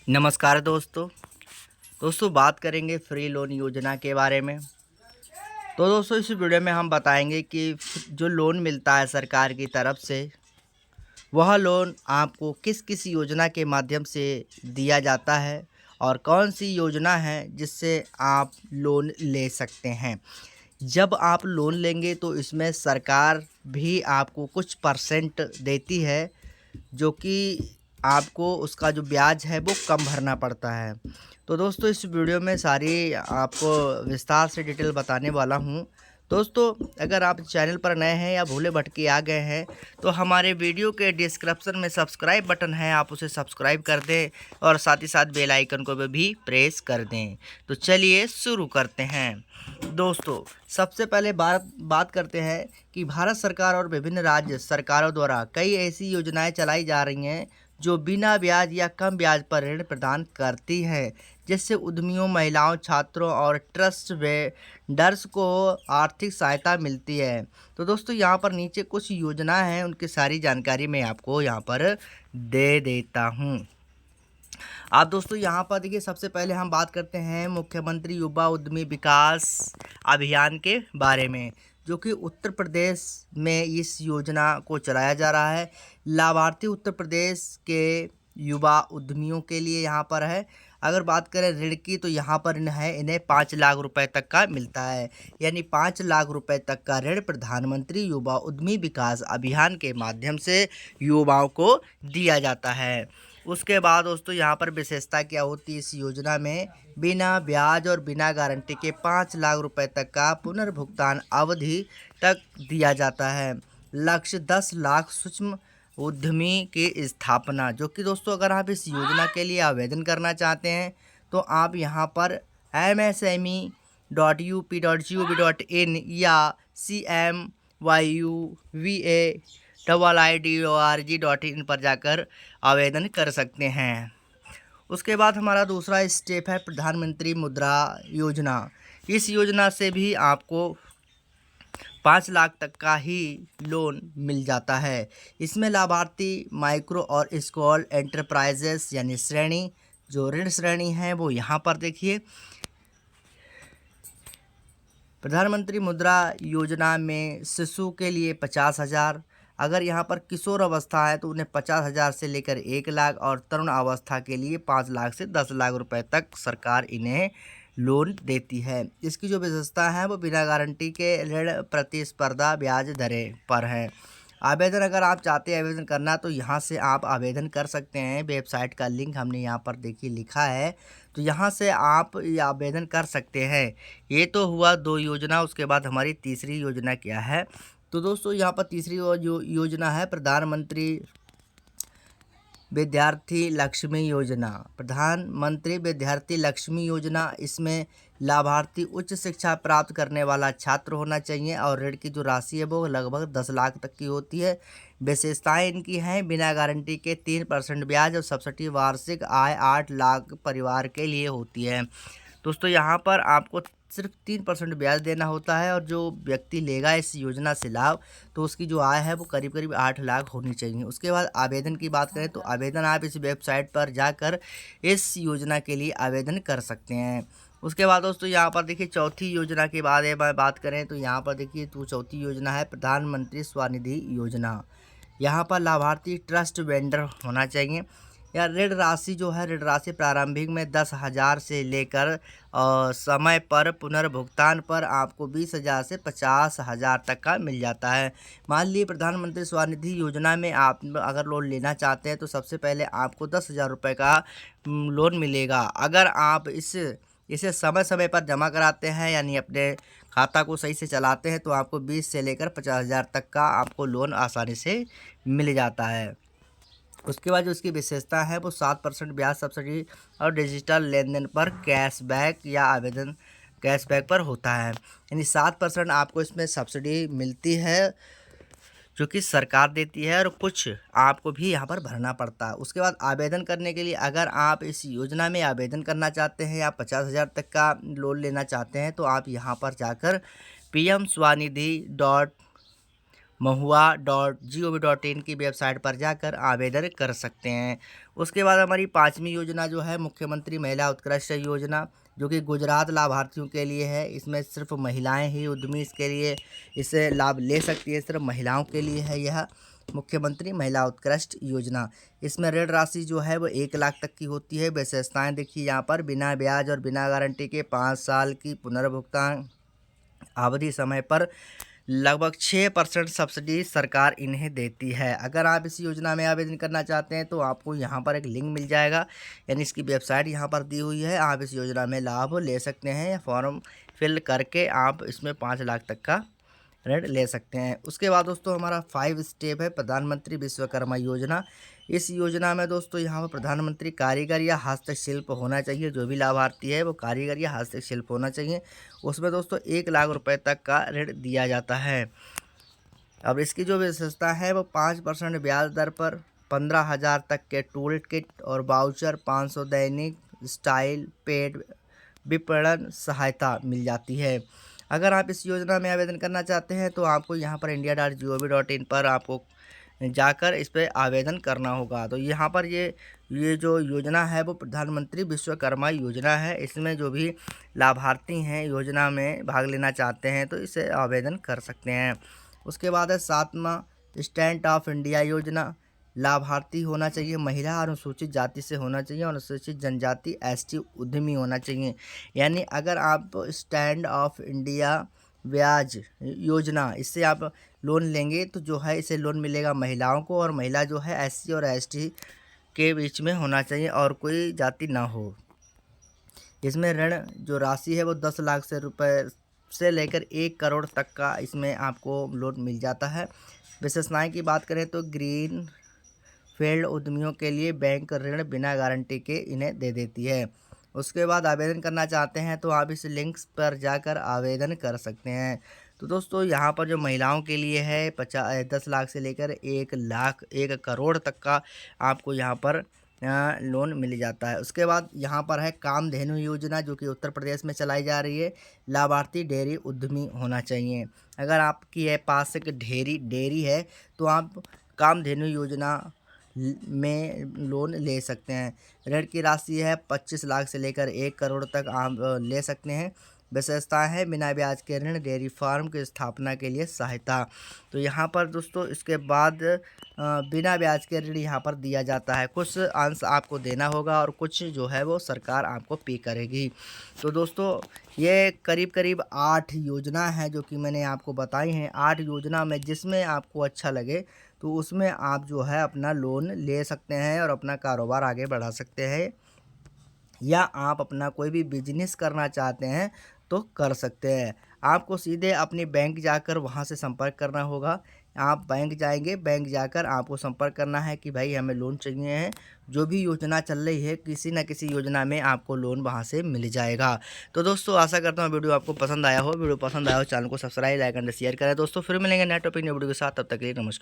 नमस्कार दोस्तों बात करेंगे फ्री लोन योजना के बारे में। तो दोस्तों इस वीडियो में हम बताएंगे कि जो लोन मिलता है सरकार की तरफ से वह लोन आपको किस किस योजना के माध्यम से दिया जाता है और कौन सी योजना है जिससे आप लोन ले सकते हैं। जब आप लोन लेंगे तो इसमें सरकार भी आपको कुछ परसेंट देती है, जो कि आपको उसका जो ब्याज है वो कम भरना पड़ता है। तो दोस्तों इस वीडियो में सारी आपको विस्तार से डिटेल बताने वाला हूँ। दोस्तों अगर आप चैनल पर नए हैं या भूले भटके आ गए हैं तो हमारे वीडियो के डिस्क्रिप्शन में सब्सक्राइब बटन है, आप उसे सब्सक्राइब कर दें और साथ ही साथ बेल आइकन को भी प्रेस कर दें। तो चलिए शुरू करते हैं। दोस्तों सबसे पहले बात करते हैं कि भारत सरकार और विभिन्न राज्य सरकारों द्वारा कई ऐसी योजनाएं चलाई जा रही हैं जो बिना ब्याज या कम ब्याज पर ऋण प्रदान करती है, जिससे उद्यमियों, महिलाओं, छात्रों और ट्रस्ट वेंडर्स को आर्थिक सहायता मिलती है। तो दोस्तों यहाँ पर नीचे कुछ योजना हैं, उनकी सारी जानकारी मैं आपको यहाँ पर दे देता हूँ। आप दोस्तों यहाँ पर देखिए, सबसे पहले हम बात करते हैं मुख्यमंत्री युवा उद्यमी विकास अभियान के बारे में, जो कि उत्तर प्रदेश में इस योजना को चलाया जा रहा है। लाभार्थी उत्तर प्रदेश के युवा उद्यमियों के लिए यहाँ पर है। अगर बात करें ऋण की तो यहाँ पर इन्हें 5 लाख रुपए तक का मिलता है, यानी 5 लाख रुपए तक का ऋण प्रधानमंत्री युवा उद्यमी विकास अभियान के माध्यम से युवाओं को दिया जाता है। उसके बाद दोस्तों यहाँ पर विशेषता क्या होती है, इस योजना में बिना ब्याज और बिना गारंटी के 5 लाख रुपए तक का पुनर्भुगतान अवधि तक दिया जाता है। लक्ष्य 10 लाख सूक्ष्म उद्यमी की स्थापना, जो कि दोस्तों अगर आप इस योजना के लिए आवेदन करना चाहते हैं तो आप यहाँ पर msme.up.gov.in या cmyuva.org.in पर जाकर आवेदन कर सकते हैं। उसके बाद हमारा दूसरा स्टेप है प्रधानमंत्री मुद्रा योजना। इस योजना से भी आपको 5 लाख तक का ही लोन मिल जाता है। इसमें लाभार्थी माइक्रो और स्मॉल एंटरप्राइजेस यानी श्रेणी, जो ऋण श्रेणी है वो यहाँ पर देखिए। प्रधानमंत्री मुद्रा योजना में शिशु के लिए 50,000, अगर यहाँ पर किशोर अवस्था है तो उन्हें 50,000 से लेकर 1 लाख और तरुण अवस्था के लिए 5 लाख से 10 लाख रुपए तक सरकार इन्हें लोन देती है। इसकी जो विशेषता है वो बिना गारंटी के ऋण प्रतिस्पर्धा ब्याज दरें पर है। आवेदन अगर आप चाहते हैं आवेदन करना तो यहाँ से आप आवेदन कर सकते हैं। वेबसाइट का लिंक हमने यहाँ पर देखिए लिखा है, तो यहाँ से आप ये आवेदन कर सकते हैं। ये तो हुआ 2 योजना। उसके बाद हमारी तीसरी योजना क्या है, तो दोस्तों यहाँ पर तीसरी जो योजना है प्रधानमंत्री विद्यार्थी लक्ष्मी योजना। प्रधानमंत्री विद्यार्थी लक्ष्मी योजना, इसमें लाभार्थी उच्च शिक्षा प्राप्त करने वाला छात्र होना चाहिए और ऋण की जो राशि है वो लगभग 10 लाख तक की होती है। विशेषताएं इनकी हैं बिना गारंटी के 3% ब्याज और सब्सिडी, वार्षिक आय 8 लाख परिवार के लिए होती है। दोस्तों यहाँ पर आपको सिर्फ 3% ब्याज देना होता है और जो व्यक्ति लेगा इस योजना से लाभ तो उसकी जो आय है वो करीब करीब 8 लाख होनी चाहिए। उसके बाद आवेदन की बात करें तो आवेदन आप इस वेबसाइट पर जाकर इस योजना के लिए आवेदन कर सकते हैं। उसके बाद दोस्तों यहाँ पर देखिए चौथी योजना के बारे में बात करें तो यहाँ पर देखिए तो चौथी योजना है प्रधानमंत्री स्वनिधि योजना। यहाँ पर लाभार्थी ट्रस्ट वेंडर होना चाहिए। या ऋण राशि जो है, ऋण राशि प्रारंभिक में 10,000 से लेकर समय पर पुनर्भुगतान पर आपको 20,000 से 50,000 तक का मिल जाता है। मान लीजिए प्रधानमंत्री स्वनिधि योजना में आप अगर लोन लेना चाहते हैं तो सबसे पहले आपको 10,000 रुपये का लोन मिलेगा। अगर आप इसे समय समय पर जमा कराते हैं, यानी अपने खाता को सही से चलाते हैं, तो आपको 20 से लेकर 50,000 तक का आपको लोन आसानी से मिल जाता है। उसके बाद जो उसकी विशेषता है वो 7% ब्याज सब्सिडी और डिजिटल लेन देन पर कैशबैक या आवेदन कैशबैक पर होता है, यानी 7% आपको इसमें सब्सिडी मिलती है जो कि सरकार देती है और कुछ आपको भी यहाँ पर भरना पड़ता है। उसके बाद आवेदन करने के लिए, अगर आप इस योजना में आवेदन करना चाहते हैं या 50,000 तक का लोन लेना चाहते हैं तो आप यहाँ पर जाकर pmswanidhi mahua.gov.in की वेबसाइट पर जाकर आवेदन कर सकते हैं। उसके बाद हमारी 5वीं योजना जो है मुख्यमंत्री महिला उत्कृष्ट योजना, जो कि गुजरात लाभार्थियों के लिए है। इसमें सिर्फ महिलाएं ही उद्यमी इसके लिए इससे लाभ ले सकती है, सिर्फ महिलाओं के लिए है यह मुख्यमंत्री महिला उत्कृष्ट योजना। इसमें ऋण राशि जो है वो 1 लाख तक की होती है। विशेषताएं देखिए यहाँ पर, बिना ब्याज और बिना गारंटी के 5 साल की पुनर्भुगतान अवधि, समय पर लगभग 6% सब्सिडी सरकार इन्हें देती है। अगर आप इस योजना में आवेदन करना चाहते हैं तो आपको यहाँ पर एक लिंक मिल जाएगा, यानी इसकी वेबसाइट यहाँ पर दी हुई है। आप इस योजना में लाभ ले सकते हैं। फॉर्म फिल करके आप इसमें 5 लाख तक का ऋण ले सकते हैं। उसके बाद दोस्तों हमारा 5 स्टेप है प्रधानमंत्री विश्वकर्मा योजना। इस योजना में दोस्तों यहाँ पर प्रधानमंत्री कारीगर या हस्तशिल्प होना चाहिए। जो भी लाभार्थी है वो कारीगर या हस्तशिल्प होना चाहिए। उसमें दोस्तों 1 लाख रुपए तक का ऋण दिया जाता है। अब इसकी जो विशेषता है वो 5% ब्याज दर पर 15,000 तक के टूल किट और वाउचर, 500 दैनिक स्टाइल पेड विपणन सहायता मिल जाती है। अगर आप इस योजना में आवेदन करना चाहते हैं तो आपको यहाँ पर india.gov.in पर आपको जाकर इस पर आवेदन करना होगा। तो यहाँ पर ये जो योजना है वो प्रधानमंत्री विश्वकर्मा योजना है। इसमें जो भी लाभार्थी हैं योजना में भाग लेना चाहते हैं तो इसे आवेदन कर सकते हैं। उसके बाद है 7वां स्टैंड ऑफ इंडिया योजना। लाभार्थी होना चाहिए महिला और अनुसूचित जाति से होना चाहिए और अनुसूचित जनजाति एसटी उद्यमी होना चाहिए। यानी अगर आप स्टैंड ऑफ इंडिया ब्याज योजना, इससे आप लोन लेंगे तो जो है इसे लोन मिलेगा महिलाओं को, और महिला जो है एससी और एसटी के बीच में होना चाहिए और कोई जाति ना हो। इसमें ऋण जो राशि है वो 10 लाख से रुपए से लेकर 1 करोड़ तक का इसमें आपको लोन मिल जाता है। विशेषताएं की बात करें तो ग्रीन फील्ड उद्यमियों के लिए बैंक ऋण बिना गारंटी के इन्हें दे देती है। उसके बाद आवेदन करना चाहते हैं तो आप इस लिंक्स पर जाकर आवेदन कर सकते हैं। तो दोस्तों यहाँ पर जो महिलाओं के लिए है 10 लाख से लेकर 1 करोड़ तक का आपको यहाँ पर लोन मिल जाता है। उसके बाद यहाँ पर है कामधेनु योजना, जो कि उत्तर प्रदेश में चलाई जा रही है। लाभार्थी डेयरी उद्यमी होना चाहिए। अगर आपकी पास एक डेयरी है तो आप कामधेनु योजना में लोन ले सकते हैं। ऋण की राशि है 25 लाख से लेकर 1 करोड़ तक आप ले सकते हैं। विशेषताएं हैं बिना ब्याज के ऋण, डेयरी फार्म की स्थापना के लिए सहायता। तो यहाँ पर दोस्तों इसके बाद बिना ब्याज के ऋण यहाँ पर दिया जाता है। कुछ अंश आपको देना होगा और कुछ जो है वो सरकार आपको पे करेगी। तो दोस्तों ये करीब करीब 8 योजना है जो कि मैंने आपको बताई हैं। 8 योजना में जिसमें आपको अच्छा लगे तो उसमें आप जो है अपना लोन ले सकते हैं और अपना कारोबार आगे बढ़ा सकते हैं, या आप अपना कोई भी बिजनेस करना चाहते हैं तो कर सकते हैं। आपको सीधे अपनी बैंक जाकर वहां से संपर्क करना होगा। आप बैंक जाएंगे, बैंक जाकर आपको संपर्क करना है कि भाई हमें लोन चाहिए है। जो भी योजना चल रही है किसी न किसी योजना में आपको लोन वहां से मिल जाएगा। तो दोस्तों आशा करता हूँ वीडियो आपको पसंद आया हो। वीडियो पसंद आया हो चैनल को सब्सक्राइब, लाइक एंड शेयर करें। दोस्तों फिर मिलेंगे नेक्स्ट टॉपिक वीडियो के साथ, तब तक के लिए नमस्कार।